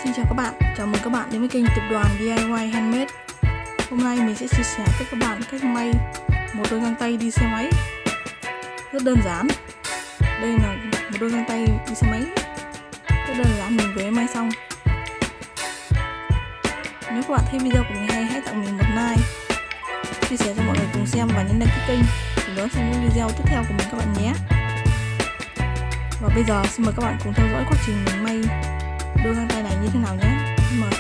Xin chào các bạn, chào mừng các bạn đến với kênh Tiệp Đoàn DIY Handmade. Hôm nay mình sẽ chia sẻ với các bạn cách may một đôi găng tay đi xe máy. Rất đơn giản. Đây là một đôi găng tay đi xe máy. Rất đơn giản, mình vừa may xong. Nếu các bạn thấy video của mình hay, hãy tặng mình một like, chia sẻ cho mọi người cùng xem và nhấn đăng ký kênh để đón xem những video tiếp theo của mình các bạn nhé. Và bây giờ xin mời các bạn cùng theo dõi quá trình mình may đôi găng tay này như thế nào nhé. Mời.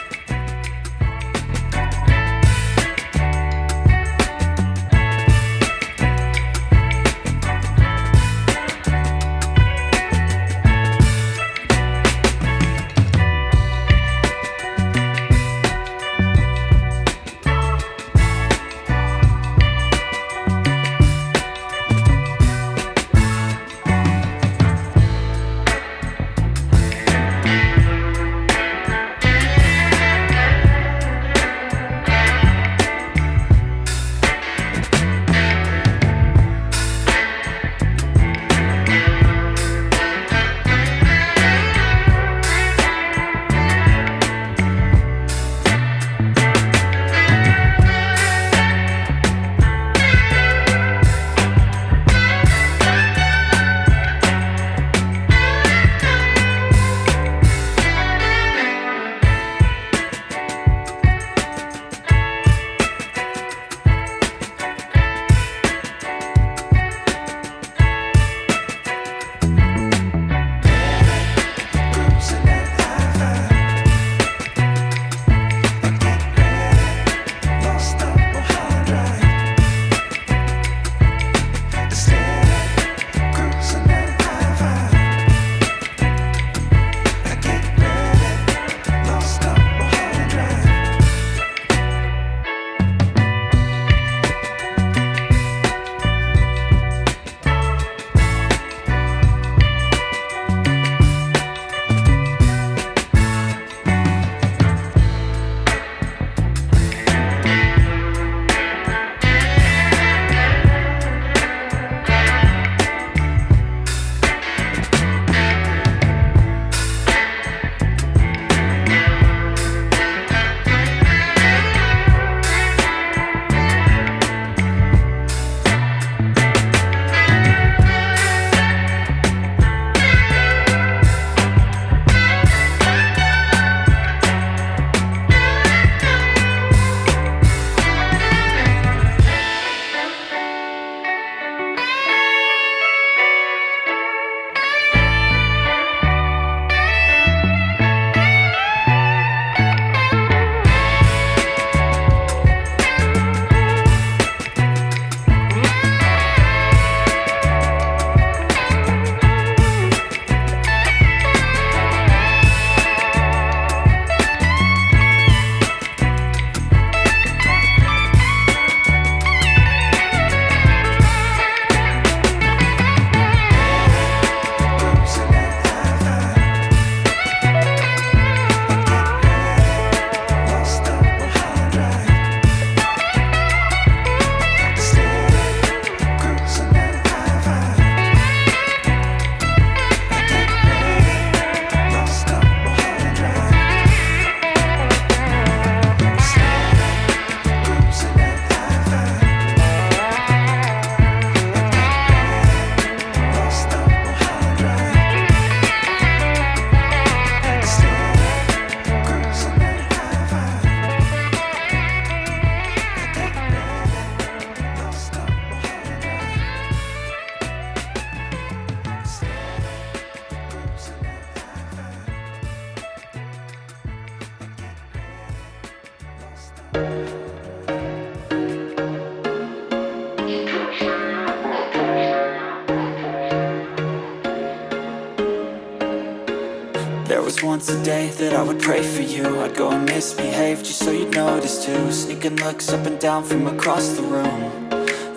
There was once a day that I would pray for you. I'd go and misbehave just so you'd notice too. Sneaking looks up and down from across the room.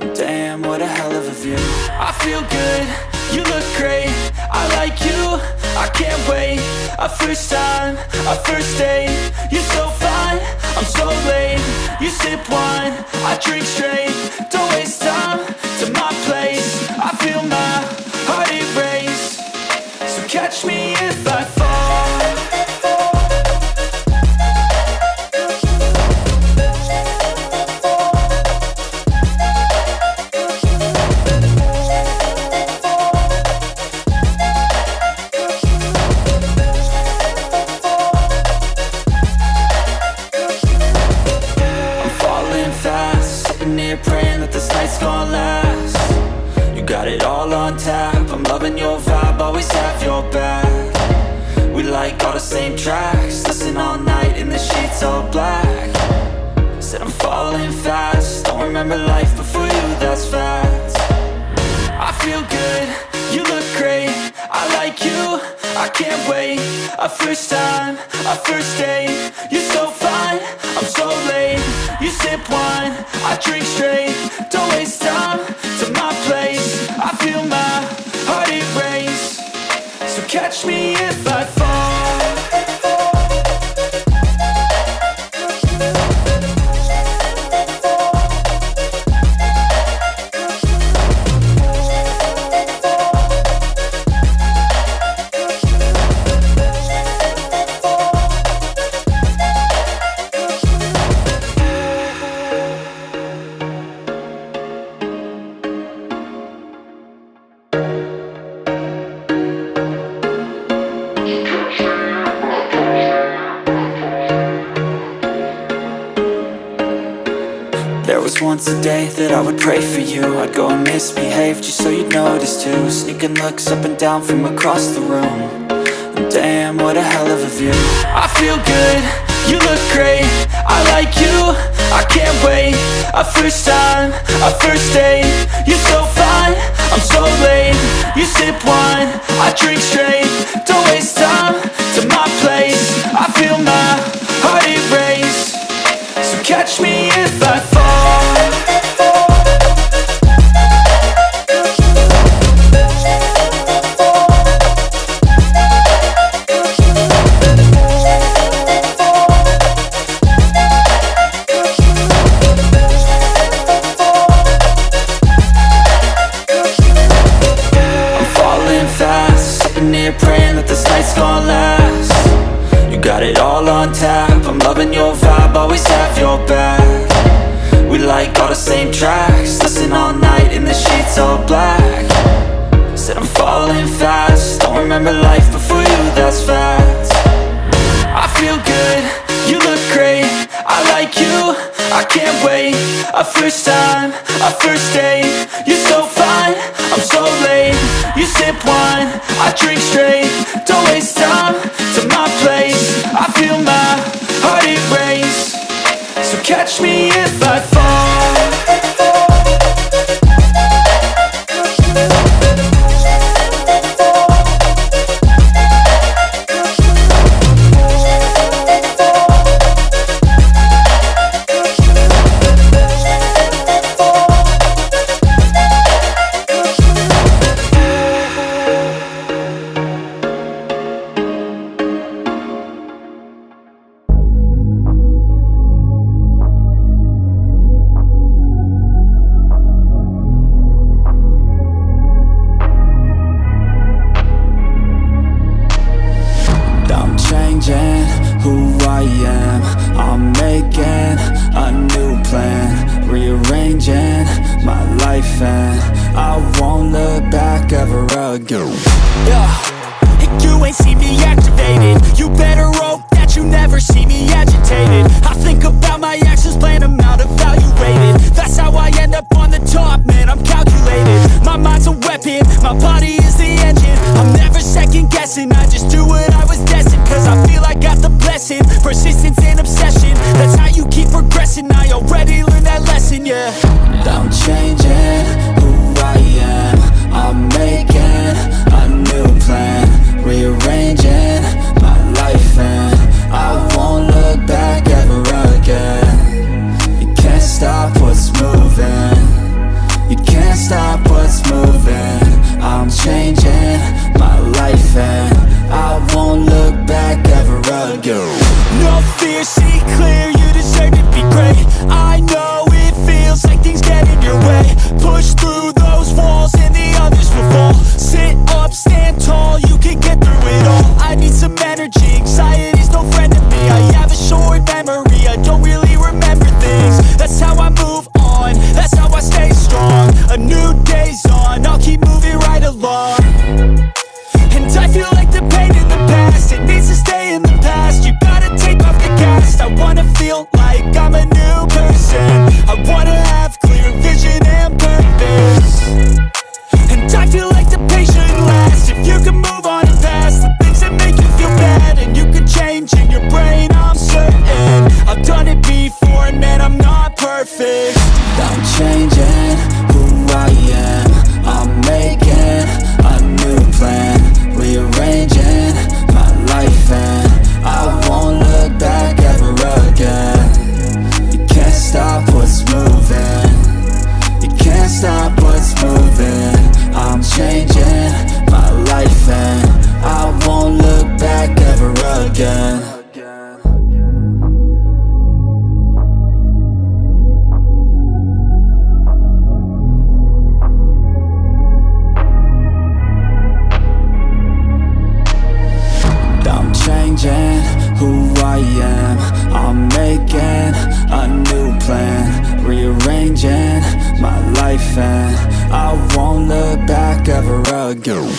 And damn, what a hell of a view. I feel good, you look great, I like you, I can't wait. A first time, a first date. You're so fine, I'm so late. You sip wine, I drink straight. Don't waste time to my place. I feel my heart erase. So catch me if I fall. loving your vibe, always have your back. We like all the same tracks, listen all night in the sheets all black. Said I'm falling fast, don't remember life before you, that's facts. I feel good, you look great, I like you, I can't wait. A first time, a first date, you're so fine, I'm so late. You sip wine, I drink straight, don't waste time to my place. I feel my heart erase, so catch me if I fall. There was once a day that I would pray for you. I'd go and misbehave just so you'd notice too. Sneaking looks up and down from across the room. And damn, what a hell of a view. I feel good, you look great, I like you, I can't wait. A first time, a first date, you're so fine, I'm so late. You sip wine, I drink straight, don't waste time to my place. I feel my heart erase, so catch me if I fall. Praying that this night's gonna last. You got it all on tap, I'm loving your vibe, always have your back. We like all the same tracks, listen all night in the sheets all black. Said I'm falling fast, don't remember life before you, that's facts. I feel good, you look great, I like you, I can't wait. A first time, a first date, you're so fine, I'm so late. You sip wine, I drink straight, don't waste time to my place. I feel my heart erase, so catch me if I fall. Who I am, I'm making a new plan, rearranging my life and I won't look back ever again. Yeah, you ain't see me activated, you better hope that you never see me agitated. I think about my actions, plan them out, evaluated. That's how I end up on the top, man, I'm calculated. My mind's a weapon, my body is the engine. I'm never second guessing, I just do what I was destined. Cause I feel I got the blessing, persistence and obsession. That's how you keep progressing, I already learned that lesson, yeah. I'm changing who I am, I'm making a new plan, rearranging my life and I won't look back ever again. You can't stop what's moving, you can't stop what's moving. I'm changing my life and I won't look back ever again. No fear, see clear, you deserve to be great. I know it feels like things get in your way. Push through those walls and the others will fall. Sit up, stand tall, you can get through it all. I need some energy, anxiety's no friend to me. I have a short memory, I don't really remember things. That's how I move on, that's how I stay strong. A new day's on, I'll keep moving right along. And I feel like the pain in the past, it needs to stay in the past. You gotta take off the cast, I wanna feel and I won't look back ever again.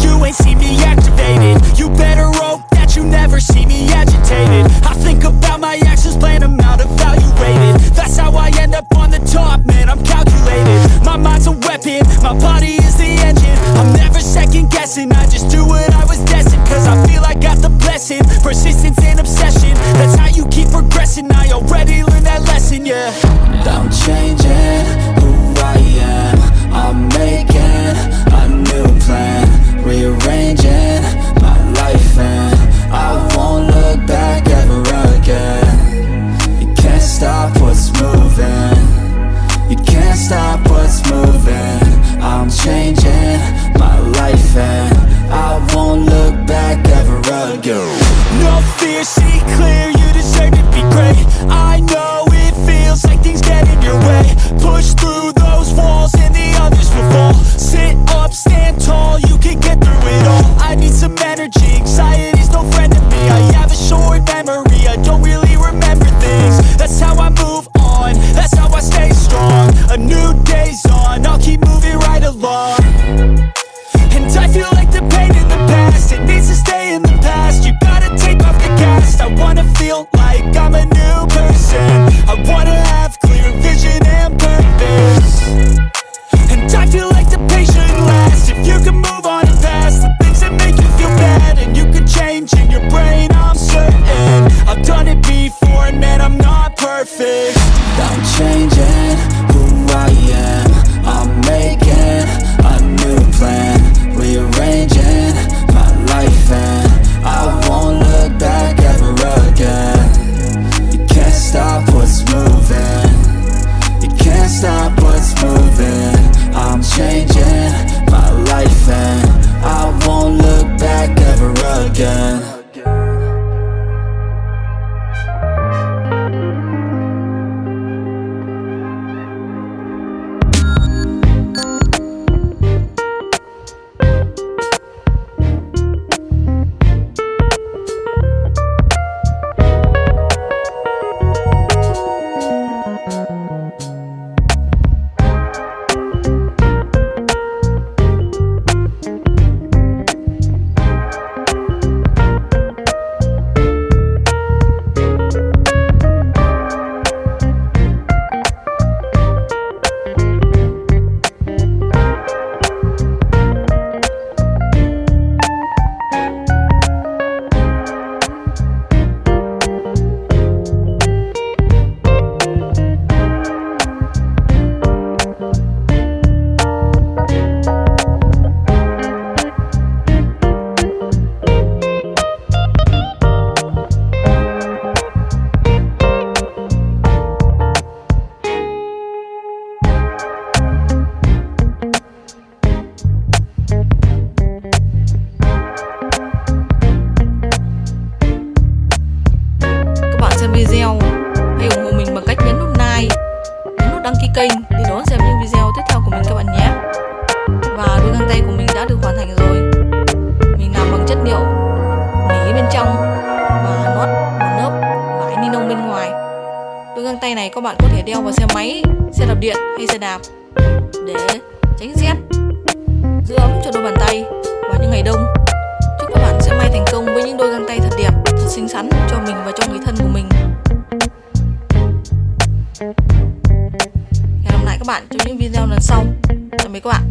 You ain't see me activated. You better hope that you never see me agitated. I think about my actions, plan them out, evaluated. That's how I end up on the top, man, I'm calculated. My mind's a weapon, my body is the engine. I'm never second guessing, I just do what I was destined. Cause I feel I got the blessing, persistence and obsession. That's how you keep progressing, I already learned that lesson, yeah. I'm changing who I am. I'm making a new plan, rearranging my life, and I won't look back ever again. You can't stop what's moving. You can't stop what's moving. I'm changing my life, and I won't look back ever again. No fear, see clear, you deserve to be great. I know it feels like things get in your way. Push through those walls and the others will fall. Sit up, stand tall, you can get through it all. I need some energy, anxiety's no friend to me. I have a short memory, I don't really remember things. That's how I move on, that's how I stay strong. A new day's on, I'll keep moving right along. And I feel like the pain in the past, it needs to stay in the past. You gotta take off the cast. I wanna feel like I'm a new person. I wanna have clear vision and purpose. And I feel like the pain shouldn't last. If you can move on and past the things that make you feel bad, and you can change in your brain, I'm certain. I've done it before, and man, I'm not perfect. I'm changing who I am. I'm making a new plan, rearranging my life, and I won't look back ever again. You can't stop what's moving. You can't stop what's moving. I'm changing my life, and I won't look back ever again. Video hãy ủng hộ mình bằng cách nhấn nút like, nhấn nút đăng ký kênh để đón xem những video tiếp theo của mình các bạn nhé. Và đôi găng tay của mình đã được hoàn thành rồi. Mình làm bằng chất liệu nỉ bên trong và nót một lớp vải ni lông bên ngoài. Đôi găng tay này các bạn có thể đeo vào xe máy, xe đạp điện hay xe đạp để tránh rét, giữ ấm cho đôi bàn tay vào những ngày đông. Chúc các bạn sẽ may thành công với những đôi găng tay thật đẹp, thật xinh xắn cho mình và cho người thân của mình. Hẹn gặp lại các bạn trong những video lần sau. Tạm biệt các bạn.